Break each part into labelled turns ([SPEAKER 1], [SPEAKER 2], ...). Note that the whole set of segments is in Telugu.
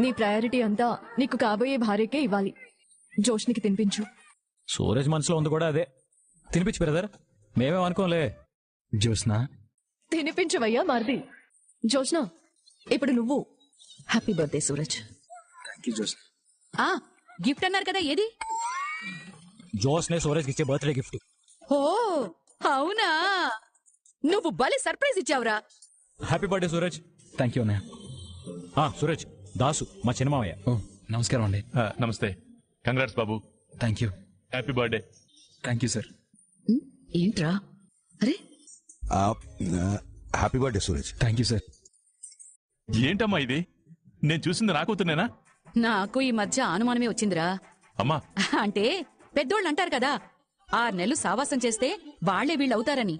[SPEAKER 1] నీ ప్రయారిటీ అంతా నీకు కాబోయే భార్యకే ఇవ్వాలి. జోష్నికి తినిపించు.
[SPEAKER 2] సూరజ్ మనసులో ఉంది కూడా అదే. తినిపించు బ్రదర్, మేమేమనుకోలే.
[SPEAKER 3] జ్యోత్స్న
[SPEAKER 1] తినిపించవయ్యా మరిది. జోష్న, ఇప్పుడు నువ్వు.
[SPEAKER 4] Happy birthday Suraj.
[SPEAKER 3] Thank you Jyotsna.
[SPEAKER 4] Gift అన్నారు కదా, ఏది?
[SPEAKER 2] జోస్నే సూరజ్ ఇచ్చే బర్త్డే గిఫ్ట్.
[SPEAKER 4] ఓ అవునా, నువ్వు భలే సర్ప్రైజ్ ఇచ్చావురా.
[SPEAKER 2] Happy birthday Suraj.
[SPEAKER 3] Thank you అన్నయ్య.
[SPEAKER 2] సూరజ్, దాసు మా చిన్నమావయ్య.
[SPEAKER 3] ఓ నమస్కారం అండి.
[SPEAKER 5] నమస్తే. కంగ్రాట్స్ బాబు.
[SPEAKER 3] Thank you.
[SPEAKER 5] Happy birthday.
[SPEAKER 3] Thank you sir.
[SPEAKER 4] ఏంట్రా? అరే
[SPEAKER 6] happy birthday Suraj.
[SPEAKER 3] Thank you sir.
[SPEAKER 5] ఏంటమ్మా ఇది? నేను చూసింది నా కూతుర్నేనా?
[SPEAKER 4] నాకు ఈ మధ్య అనుమానమే వచ్చిందిరా.
[SPEAKER 5] అమ్మా
[SPEAKER 4] అంటే పెద్దోళ్ళు అంటారు కదా, 6 నెలలు సావాసం చేస్తే వాళ్లే వీళ్ళవుతారని.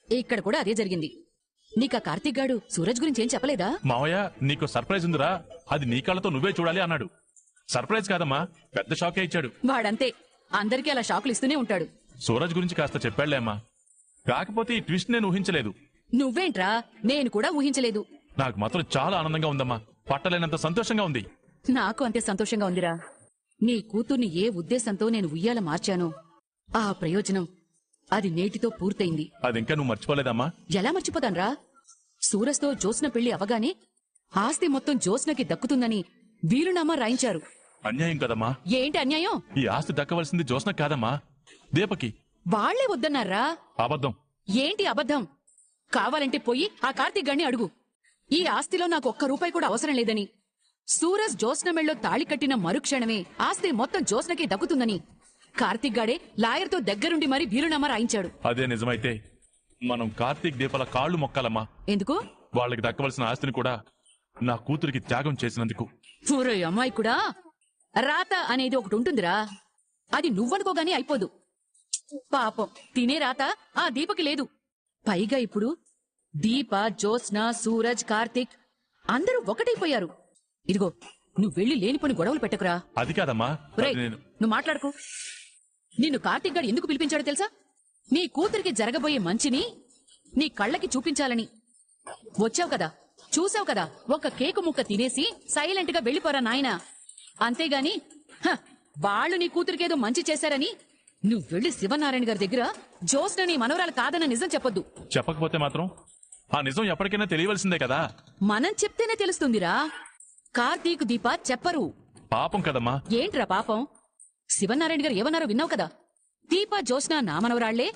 [SPEAKER 4] ఇక్కడ కూడా అదే జరిగింది. నీకా కార్తీక్ గాడు సూరజ్ గురించి ఏం చెప్పలేదా?
[SPEAKER 5] మావయ్య, నీకు సర్ప్రైజ్ ఉందిరా, అది నీ కళ్ళతో నువ్వే చూడాలి అన్నాడు. సర్ప్రైజ్ కాదమ్మా, పెద్ద షాకే ఇచ్చాడు.
[SPEAKER 4] వాడంతే, అందరికీ అలా షాకులు ఇస్తూనే ఉంటాడు.
[SPEAKER 5] సూరజ్ గురించి కాస్త చెప్పాళ్లే అమ్మా. కాకపోతే ఈ ట్విస్ట్ నేను ఊహించలేదు.
[SPEAKER 4] నువ్వేంట్రా? నేను కూడా ఊహించలేదు.
[SPEAKER 5] నాకు మాత్రం చాలా ఆనందంగా ఉందమ్మా. పట్టలేనంత సంతోషంగా ఉంది.
[SPEAKER 4] నాకు అంతే సంతోషంగా ఉందిరా. నీ కూతుర్ని ఏ ఉద్దేశంతో నేను ఉయ్యాల మార్చానో ఆ ప్రయోజనం అది నేటితో పూర్తయింది.
[SPEAKER 5] అది ఇంకా నువ్వు మర్చిపోలేదమ్మా?
[SPEAKER 4] ఎలా మర్చిపోతాన్రా? సూరజ్తో జోస్న పెళ్లి అవగానే ఆస్తి మొత్తం జోస్నకి దక్కుతుందని వీలునామా రాయించారు.
[SPEAKER 5] అన్యాయం కదమ్మా.
[SPEAKER 4] ఏంటి అన్యాయం?
[SPEAKER 5] ఈ ఆస్తి దక్కవలసింది జోస్న కాదమ్మా, దీపకి.
[SPEAKER 4] వాళ్లే వద్దన్నారా?
[SPEAKER 5] అబద్ధం.
[SPEAKER 4] ఏంటి అబద్ధం? కావాలంటే పోయి ఆ కార్తీక్ గారిని అడుగు. ఈ ఆస్తిలో నాకు ఒక్క రూపాయి కూడా అవసరం లేదని, సూరజ్ జోస్న మెళ్ళో తాళి కట్టిన మరుక్షణమే ఆస్తి మొత్తం జోస్నకి దక్కుతుందని కార్తీక్ గాడే లాయర్తో దగ్గరుండి మరీ వీలునామా రాయించాడు.
[SPEAKER 5] అదే నిజమైతే మనం కార్తీక్ దీపాల కాళ్లు మొక్కాలమ్మా.
[SPEAKER 4] ఎందుకు?
[SPEAKER 5] వాళ్ళకి దక్కవలసిన ఆస్తిని కూడా నా కూతురికి త్యాగం చేసినందుకు.
[SPEAKER 4] పూరో అమ్మాయి కూడా రాత అనేది ఒకటి ఉంటుందిరా, అది నువ్వనుకోగానే అయిపోదు. పాపం తినే రాత ఆ దీపకి లేదు. పైగా ఇప్పుడు దీప, జోస్న, సూరజ్, కార్తీక్ అందరూ ఒకటైపోయారు. ఇదిగో, నువ్వు వెళ్లి లేనిపోని గొడవలు పెట్టకురా.
[SPEAKER 5] అది కాదమ్మా,
[SPEAKER 4] ఒరేయ్, నువ్వు మాట్లాడుకో. నిన్ను కార్తీక్ గారు ఎందుకు పిలిపించాడో తెలుసా? నీ కూతురికి జరగబోయే మంచిని నీ కళ్ళకి చూపించాలని. వచ్చావు కదా, చూసావు కదా, ఒక కేకు ముక్క తినేసి సైలెంట్ గా వెళ్లిపోరా నాయనా. అంతేగాని వాళ్ళు నీ కూతురికేదో మంచి చేశారని నువ్వు వెళ్లి శివనారాయణ గారి దగ్గర జోస్న నీ మనవరాలు కాదన్న నిజం చెప్పొద్దు.
[SPEAKER 5] చెప్పకపోతే మాత్రం ఆ నిజం ఎప్పటికైనా తెలియవలసిందే కదా.
[SPEAKER 4] మనం చెప్తేనే తెలుస్తుందిరా. కార్తీక్, దీప చెప్పరు.
[SPEAKER 5] పాపం కదమ్మా.
[SPEAKER 4] ఏంట్రా పాపం? శివనారాయణ గారు ఏమన్నారో విన్నావు కదా. దీప, జోస్న నా మనవరాళ్లే,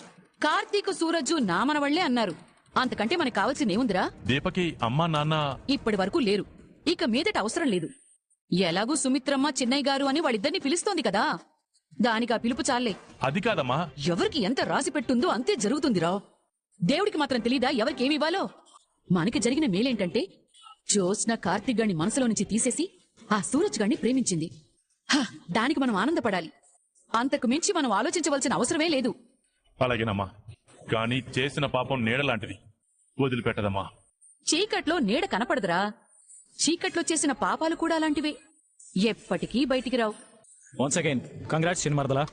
[SPEAKER 4] కార్తీక్, సూరజ్ నా మనవాళ్లే అన్నారు. అంతకంటే మనకు కావాల్సిందేముందిరా?
[SPEAKER 5] దీపకి అమ్మా నాన్న
[SPEAKER 4] ఇప్పటి వరకు లేరు, ఇక మీదట అవసరం లేదు. ఎలాగూ సుమిత్రమ్మ, చిన్నయ్య గారు అని వాళ్ళిద్దరిని పిలుస్తోంది కదా, దానికి ఆ పిలుపు చాలే.
[SPEAKER 5] అది కాదమ్మా.
[SPEAKER 4] ఎవరికి ఎంత రాసి పెట్టుందో అంతే జరుగుతుందిరా. దేవుడికి మాత్రం తెలీదా ఎవరికేమివ్వాలో? మనకి జరిగిన మేలేంటంటే జోస్న కార్తీక్ గారిని మనసులో నుంచి తీసేసి ఆ సూరజ్ గారిని ప్రేమించింది. దానికి మనం ఆనందపడాలి. అంతకు మించి మనం ఆలోచించవలసిన అవసరమే లేదు.
[SPEAKER 5] అలాగేనమ్మా, కానీ చేసిన పాపం నీడలాంటిది, వదిలిపెట్టదమ్మా.
[SPEAKER 4] చీకట్లో నీడ కనపడదురా. చీకట్లో చేసిన పాపాలు కూడా అలాంటివే, ఎప్పటికీ బయటికి రావు.
[SPEAKER 2] వన్స్ అగైన్ కంగ్రాట్స్ చిన్నమరదలా.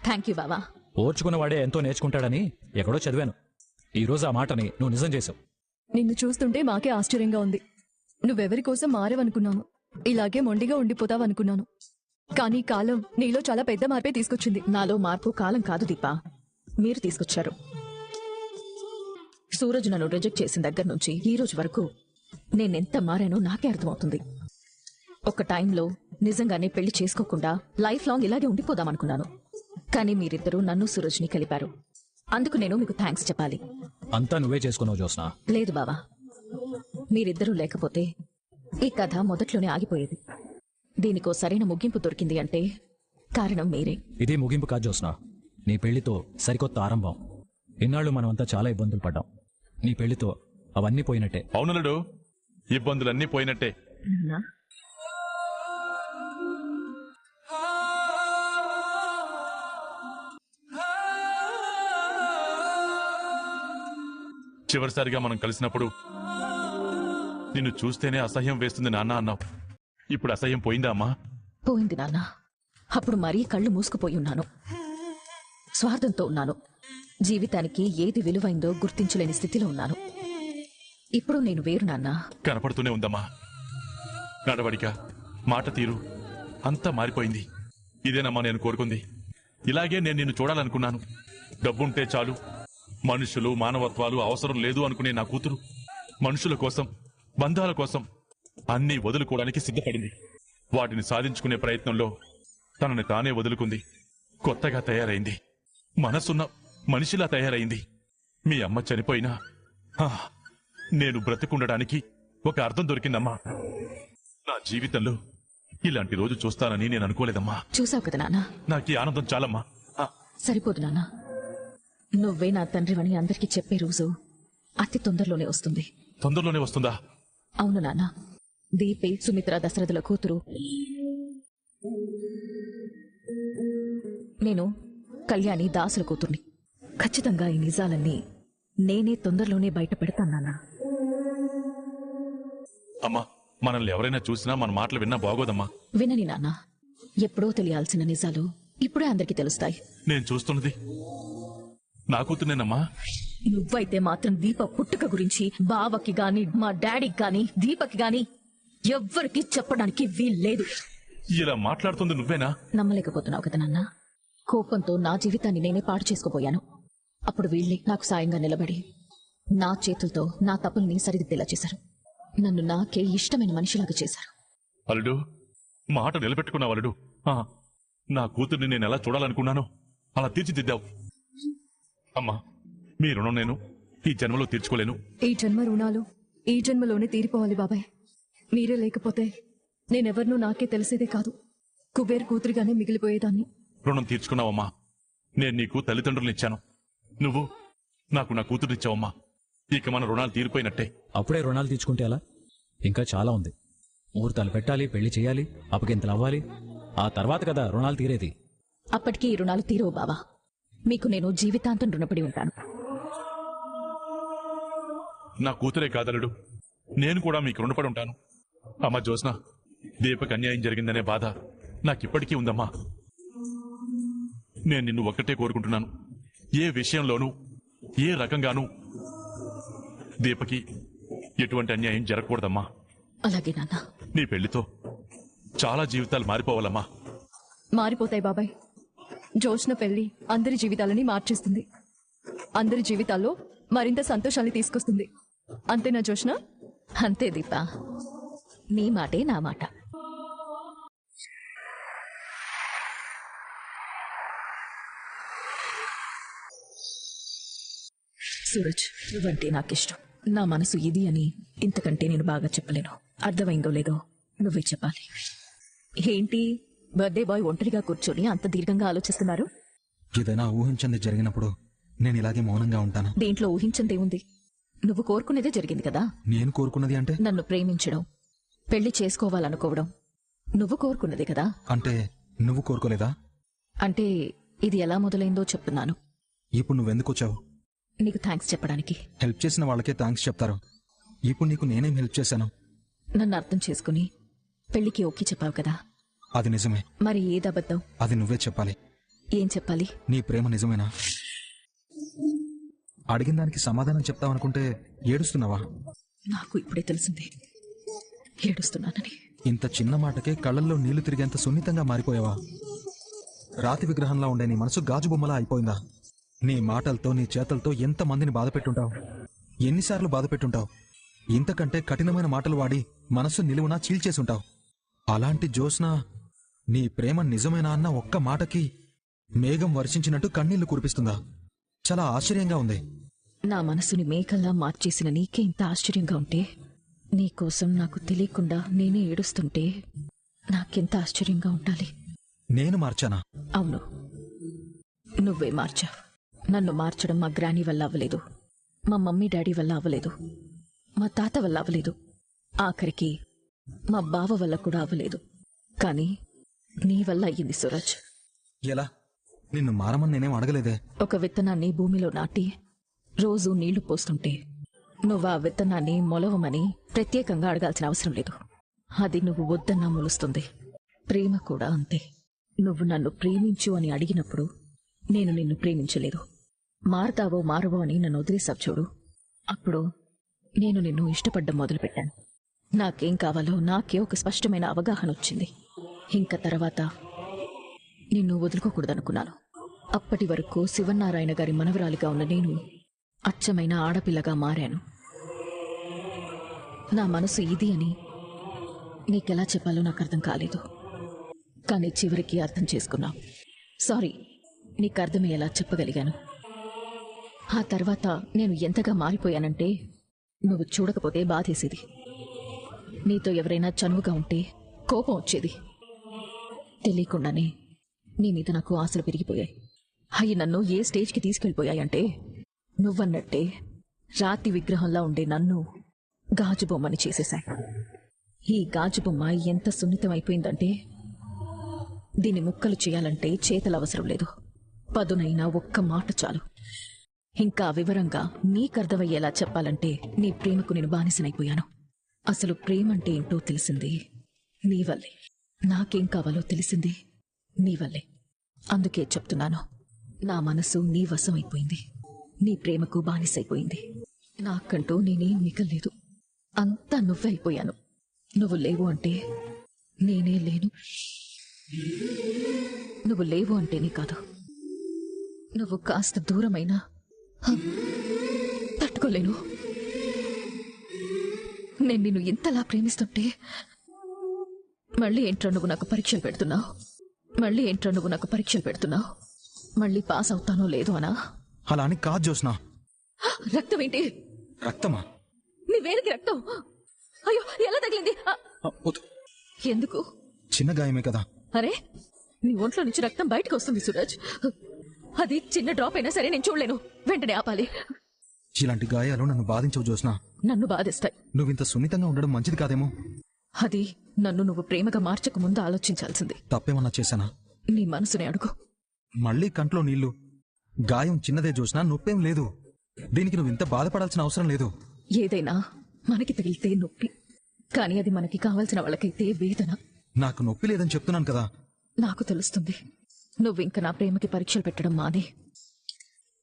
[SPEAKER 4] థ్యాంక్ యూ బావా.
[SPEAKER 2] ఓర్చుకున్నవాడే ఎంతో నేర్చుకుంటాడని ఎక్కడో చదివాను. ఈ రోజు ఆ మాటని నువ్వు నిజం చేసావు.
[SPEAKER 1] నిన్ను చూస్తుంటే మాకే ఆశ్చర్యంగా ఉంది. నువ్వెవరి కోసం మారేవనుకున్నాను, ఇలాగే మొండిగా ఉండిపోతావనుకున్నాను. కానీ కాలం నీలో చాలా పెద్ద మార్పే తీసుకొచ్చింది.
[SPEAKER 7] నాలో మార్పు కాలం కాదు దీపా, మీరు తీసుకొచ్చారు. సూరజ్ నన్ను రిజెక్ట్ చేసిన దగ్గర నుంచి ఈ రోజు వరకు నేనెంత మారానో నాకే అర్థమవుతుంది. ఒక టైంలో నిజంగానే పెళ్లి చేసుకోకుండా లైఫ్ లాంగ్ ఇలాగే ఉండిపోదామనుకున్నాను. కానీ మీరిద్దరూ నన్ను సూరజ్ని కలిపారు. అందుకు నేను మీకు థ్యాంక్స్ చెప్పాలి.
[SPEAKER 2] అంతా నువ్వే చేసుకున్నావు జోస్నా.
[SPEAKER 7] లేదు బావా, మీరిద్దరూ లేకపోతే ఈ కథ మొదట్లోనే ఆగిపోయేది. దీనికో సరైన ముగింపు దొరికింది అంటే కారణం మీరే.
[SPEAKER 2] ఇది ముగింపు కాదు జోస్నా, నీ పెళ్లితో సరికొత్త ఆరంభం. ఇన్నాళ్ళు మనమంతా చాలా ఇబ్బందులు పడ్డాం. నీ పెళ్లితో అవన్నీ పోయినట్టే.
[SPEAKER 5] అవునలుడు, ఇబ్బందులన్నీ పోయినట్టే. చివరిసారిగా మనం కలిసినప్పుడు నిన్ను చూస్తేనే అసహ్యం వేస్తుంది నాన్న అన్నావు. ఇప్పుడు అసహ్యం పోయిందా అమ్మా?
[SPEAKER 7] పోయింది నాన్న. అప్పుడు మరీ కళ్ళు మూసుకుపోయి ఉన్నాను, స్వార్థంతో ఉన్నాను. జీవితానికి ఏది విలువైందో గుర్తించలేని స్థితిలో ఉన్నాను. ఇప్పుడు నేను వేరు నాన్న.
[SPEAKER 5] కనపడుతూనే ఉందమ్మా. నడవడిక, మాట తీరు అంతా మారిపోయింది. ఇదేనమ్మా నేను కోరుకుంది. ఇలాగే నేను నిన్ను చూడాలనుకున్నాను. డబ్బుంటే చాలు, మనుషులు మానవత్వాలు అవసరం లేదు అనుకునే నా కూతురు మనుషుల కోసం, బంధాల కోసం అన్నీ వదులుకోవడానికి సిద్ధపడింది. వాటిని సాధించుకునే ప్రయత్నంలో తనని తానే వదులుకుంది. కొత్తగా తయారైంది. మనసున్న మనిషిలా తయారైంది. మీ అమ్మ చనిపోయినా నేను బ్రతికుండడానికి ఒక అర్థం దొరికిందమ్మా. నా జీవితంలో ఇలాంటి రోజు చూస్తానని నేను అనుకోలేదమ్మా.
[SPEAKER 7] చూసావు కదా నాన్న,
[SPEAKER 5] నాకు ఈ ఆనందం చాలమ్మా.
[SPEAKER 7] సరిపోదు నాన్న. నువ్వే నా తండ్రివని అందరికీ చెప్పే రోజు అతి తొందరలోనే వస్తుంది.
[SPEAKER 5] తొందరలోనే వస్తుందా?
[SPEAKER 7] అవును నాన్న. దీపే సుమిత్ర దశరథుల కూతురు. నేను కళ్యాణి దాసుల కూతుర్ని. ఖచ్చితంగా ఈ నిజాలన్నీ నేనే తొందరలోనే బయట పెడతాను నాన్న.
[SPEAKER 5] అమ్మా, మనల్ని ఎవరైనా చూసినా మన మాటలు విన్నా బాగోదమ్మా.
[SPEAKER 7] వినని నాన్న, ఎప్పుడో తెలియాల్సిన నిజాలు ఇప్పుడే అందరికీ తెలుస్తాయి.
[SPEAKER 5] నేను చూస్తున్నది నా కూతుర్నేనమ్మా.
[SPEAKER 7] నువ్వైతే మాత్రం దీప పుట్టుక గురించి బావకి గాని మా డాడీకి గాని దీపకి గాని ఎవ్వరికి చెప్పడానికి వీల్లేదు.
[SPEAKER 5] ఇలా మాట్లాడుతుంది నువ్వేనా?
[SPEAKER 7] నమ్మలేకపోతున్నావు కదా నాన్న. కోపంతో నా జీవితాన్ని నేనే పాడు చేసుకోబోయాను. అప్పుడు వీళ్ళే నాకు సాయంగా నిలబడి నా చేతులతో నా తప్పుల్ని సరిదిద్దేలా చేశారు. నన్ను నాకే ఇష్టమైన మనిషిలాగా చేశారు.
[SPEAKER 5] అల్లుడు, మాట నిలబెట్టుకున్నావు అల్లుడు. నా కూతుర్ని నేను ఎలా చూడాలనుకున్నానో అలా తీర్చిదిద్దావు. అమ్మా, మీ రుణం నేను ఈ జన్మలో తీర్చుకోలేను.
[SPEAKER 1] ఈ జన్మ రుణాలు ఈ జన్మలోనే తీరిపోవాలి బాబాయ్. మీరే లేకపోతే నేనెవరినో నాకే తెలిసేదే కాదు. కుబేర్ కూతురిగానే మిగిలిపోయేదాన్ని.
[SPEAKER 5] రుణం తీర్చుకున్నావమ్మా. నేను నీకు తల్లిదండ్రులనిచ్చాను. నువ్వు నాకు నా కూతురునిచ్చావమ్మా. ఇక మన రుణాలు తీరిపోయినట్టే.
[SPEAKER 2] అప్పుడే రుణాలు తీర్చుకుంటే అలా? ఇంకా చాలా ఉంది. ముహూర్తాలు పెట్టాలి, పెళ్లి చేయాలి, అప్పగింతలు అవ్వాలి. ఆ తర్వాత కదా రుణాలు తీరేది.
[SPEAKER 7] అప్పటికీ ఈ రుణాలు తీరవు బావా. మీకు నేను జీవితాంతం రుణపడి ఉంటాను.
[SPEAKER 5] నా కూతురే కాదలుడు, నేను కూడా మీకు రుణపడి ఉంటాను. అమ్మ జ్యోత్స్న, దీపక్ అన్యాయం జరిగిందనే బాధ నాకిప్పటికీ ఉందమ్మా. నేను నిన్ను ఒక్కటే కోరుకుంటున్నాను. ఏ విషయంలోనూ ఏ రకంగానూ దీపకి ఎటువంటి అన్యాయం జరగకూడదమ్మా.
[SPEAKER 7] అలాగే నాన్న.
[SPEAKER 5] నీ పెళ్లితో చాలా జీవితాలు మారిపోవాలమ్మా.
[SPEAKER 1] మారిపోతాయి బాబాయ్. జోష్న పెళ్లి అందరి జీవితాలని మార్చేస్తుంది. అందరి జీవితాల్లో మరింత సంతోషాన్ని తీసుకొస్తుంది. అంతేనా జోష్న?
[SPEAKER 7] అంతే దీప. నీ మాటే నా మాట. సూరజ్, నువ్వంటే నాకిష్టం. నా మనసు ఇది అని ఇంతకంటే నేను బాగా చెప్పలేను. అర్థమైందో లేదో నువ్వే చెప్పాలి. ఏంటి బర్త్డే బాయ్ ఒంటరిగా కూర్చొని అంత దీర్ఘంగా ఆలోచిస్తున్నారు?
[SPEAKER 3] ఏదైనా ఊహించింది జరిగినప్పుడు నేను ఇలాగే మౌనంగా ఉంటాను.
[SPEAKER 7] దేంట్లో ఊహించిందేముంది? నువ్వు కోరుకునేదే జరిగింది కదా.
[SPEAKER 3] నేను కోరుకున్నది అంటే?
[SPEAKER 7] నన్ను ప్రేమించడం, పెళ్లి చేసుకోవాలనుకోవడం నువ్వు కోరుకున్నదే కదా.
[SPEAKER 3] అంటే నువ్వు కోరుకోలేదా?
[SPEAKER 7] అంటే ఇది ఎలా మొదలైందో చెప్తున్నాను.
[SPEAKER 3] ఇప్పుడు నువ్వెందుకు వచ్చావు?
[SPEAKER 7] నీకు థ్యాంక్స్ చెప్పడానికి.
[SPEAKER 3] హెల్ప్ చేసిన వాళ్ళకే థ్యాంక్స్ చెప్తారు. ఇప్పుడు నీకు నేనేం హెల్ప్ చేశాను?
[SPEAKER 7] నన్ను అర్థం చేసుకుని పెళ్లికి ఓకే చెప్పావు కదా.
[SPEAKER 3] అది నిజమే.
[SPEAKER 7] మరి ఏదబద్ధం?
[SPEAKER 3] అది నువ్వే చెప్పాలి.
[SPEAKER 7] ఏం చెప్పాలి?
[SPEAKER 3] నీ ప్రేమ నిజమేనా? అడిగిన దానికి సమాధానం చెప్తావనుకుంటే ఏడుస్తున్నావా?
[SPEAKER 7] నాకు ఇప్పుడే తెలిసింది ఏడుస్తున్నానని.
[SPEAKER 3] ఇంత చిన్న మాటకే కళ్ళల్లో నీళ్లు తిరిగేంత సున్నితంగా మారిపోయావా? రాతి విగ్రహంలా ఉండే నీ మనసు గాజు బొమ్మలా అయిపోయిందా? నీ మాటలతో నీ చేతలతో ఎంతమందిని బాధపెట్టుంటావు, ఎన్నిసార్లు బాధపెట్టుంటావు. ఇంతకంటే కఠినమైన మాటలు వాడి మనసు నిలువునా చీల్చేసుంటావు. అలాంటి జ్యోత్స్న నీ ప్రేమ నిజమేనా అన్న ఒక్క మాటకి మేఘం వర్షించినట్టు కన్నీళ్లు కురిపిస్తుందా? చాలా ఆశ్చర్యంగా ఉంది.
[SPEAKER 7] నా మనసుని మేఘంలా మార్చేసిన నీకే ఇంత ఆశ్చర్యంగా ఉంటే, నీకోసం నాకు తెలియకుండా నేనే ఏడుస్తుంటే నాకెంత ఆశ్చర్యంగా ఉండాలి.
[SPEAKER 3] నేను మార్చానా?
[SPEAKER 7] అవును, నువ్వే మార్చావు. నన్ను మార్చడం మా గ్రానీ వల్ల అవ్వలేదు, మా మమ్మీ డాడీ వల్ల అవ్వలేదు, మా తాత వల్ల అవ్వలేదు, ఆఖరికి మా బావ వల్ల కూడా అవ్వలేదు. కానీ నీ వల్ల అయ్యింది సూరజ్.
[SPEAKER 3] ఎలా? నిన్ను మారమని నేనేం అడగలేదే.
[SPEAKER 7] ఒక విత్తనాన్ని భూమిలో నాటి రోజు నీళ్లు పోస్తుంటే నువ్వు ఆ విత్తనాన్ని మొలవమని ప్రత్యేకంగా అడగాల్సిన అవసరం లేదు. అది నువ్వు వద్దన్నా మొలుస్తుంది. ప్రేమ కూడా అంతే. నువ్వు నన్ను ప్రేమించు అని అడిగినప్పుడు నేను నిన్ను ప్రేమించలేదు. మారతావో మారవో అని నన్ను వదిలేసావు చూడు, అప్పుడు నేను నిన్ను ఇష్టపడ్డం మొదలుపెట్టాను. నాకేం కావాలో నాకే ఒక స్పష్టమైన అవగాహన వచ్చింది. ఇంకా తర్వాత నిన్ను వదులుకోకూడదనుకున్నాను. అప్పటి వరకు శివనారాయణ గారి మనవరాలిగా ఉన్న నేను అచ్చమైన ఆడపిల్లగా మారాను. నా మనసు ఇది అని నీకెలా చెప్పాలో నాకు అర్థం కాలేదు. కానీ చివరికి అర్థం చేసుకున్నావు. సారీ, నీకు అర్థమయ్యేలా చెప్పగలిగాను. ఆ తర్వాత నేను ఎంతగా మారిపోయానంటే నువ్వు చూడకపోతే బాధేసేది. నీతో ఎవరైనా చనువుగా ఉంటే కోపం వచ్చేది. తెలియకుండానే నీ మీద నాకు ఆశలు పెరిగిపోయాయి. అవి నన్ను ఏ స్టేజ్కి తీసుకెళ్ళిపోయాయంటే నువ్వన్నట్టే రాతి విగ్రహంలా ఉండే నన్ను గాజు బొమ్మని చేసేశాయి. ఈ గాజు బొమ్మ ఎంత సున్నితమైపోయిందంటే దీన్ని ముక్కలు చేయాలంటే చేతలు అవసరం లేదు. పదునైనా ఒక్క మాట చాలు. ఇంకా వివరంగా నీకర్థమయ్యేలా చెప్పాలంటే నీ ప్రేమకు నేను బానిసనైపోయాను. అసలు ప్రేమంటే ఏంటో తెలిసింది నీ వల్లే. నాకేం కావాలో తెలిసింది నీ వల్లే. అందుకే చెప్తున్నాను, నా మనసు నీ వశమైపోయింది. నీ ప్రేమకు బానిసైపోయింది. నాకంటూ నేనేం మిగల్లేదు. అంతా నువ్వే అయిపోయాను. నువ్వు లేవు అంటే నేనే లేను. నువ్వు లేవు అంటేనే కాదు, నువ్వు కాస్త దూరమైనా తట్టుకోలేను. నేను నిన్ను ఇంతలా ప్రేమిస్తుంటే మళ్ళీ ఏంట్రా నువ్వు నాకు పరీక్షలు పెడుతున్నావు? మళ్ళీ పాస్ అవుతానో లేదో అనా?
[SPEAKER 3] అలా అని కాదు జోస్నా.
[SPEAKER 7] రక్తం ఏంటి?
[SPEAKER 3] రక్తమా?
[SPEAKER 7] నీ వేలికి రక్తం. అయ్యో, ఎలా తగిలింది?
[SPEAKER 3] వద్దు.
[SPEAKER 7] ఎందుకు?
[SPEAKER 3] చిన్న గాయమే కదా.
[SPEAKER 7] అరే, నీ ఒంట్లో నుంచి రక్తం బయటకు వస్తుంది సూరజ్. అది చిన్న డ్రాప్ అయినా సరే నేను చూడలేను. వెంటనే ఆపాలి.
[SPEAKER 3] ఇలాంటి గాయాలు నన్ను బాధించవు జోస్నా.
[SPEAKER 7] నన్ను బాధిస్తాయి.
[SPEAKER 3] నువ్వింత సున్నితంగా ఉండడం మంచిది కాదేమో.
[SPEAKER 7] అది నన్ను నువ్వు ప్రేమగా మార్చక ముందు ఆలోచించాల్సింది.
[SPEAKER 3] తప్పేమన్నా చేశానా?
[SPEAKER 7] నీ మనసుని అడుగు.
[SPEAKER 3] మళ్ళీ కంట్లో నీళ్లు. గాయం చిన్నదే జోస్నా, నొప్పేం లేదు. దీనికి నువ్వు ఇంత బాధపడాల్సిన అవసరం లేదు.
[SPEAKER 7] ఏదైనా మనకి తగిలితే నొప్పి, కానీ అది మనకి కావాల్సిన వాళ్ళకైతే వేదన.
[SPEAKER 3] నాకు నొప్పి లేదని చెప్తున్నాను కదా.
[SPEAKER 7] నాకు తెలుస్తుంది. నువ్వింక నా ప్రేమకి పరీక్షలు పెట్టడం మానే.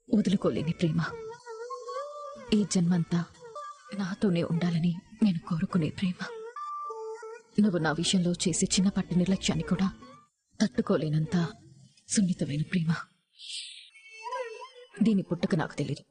[SPEAKER 7] వదులుకోలేని ప్రేమ. ఈ జన్మంతా నాతోనే ఉండాలని నేను కోరుకునే ప్రేమ. నువ్వు నా విషయంలో చేసే చిన్నపాటి నిర్లక్ష్యాన్ని కూడా తట్టుకోలేనంత సున్నితమైన ప్రేమ. దీని పుట్టుక నాకు తెలీదు.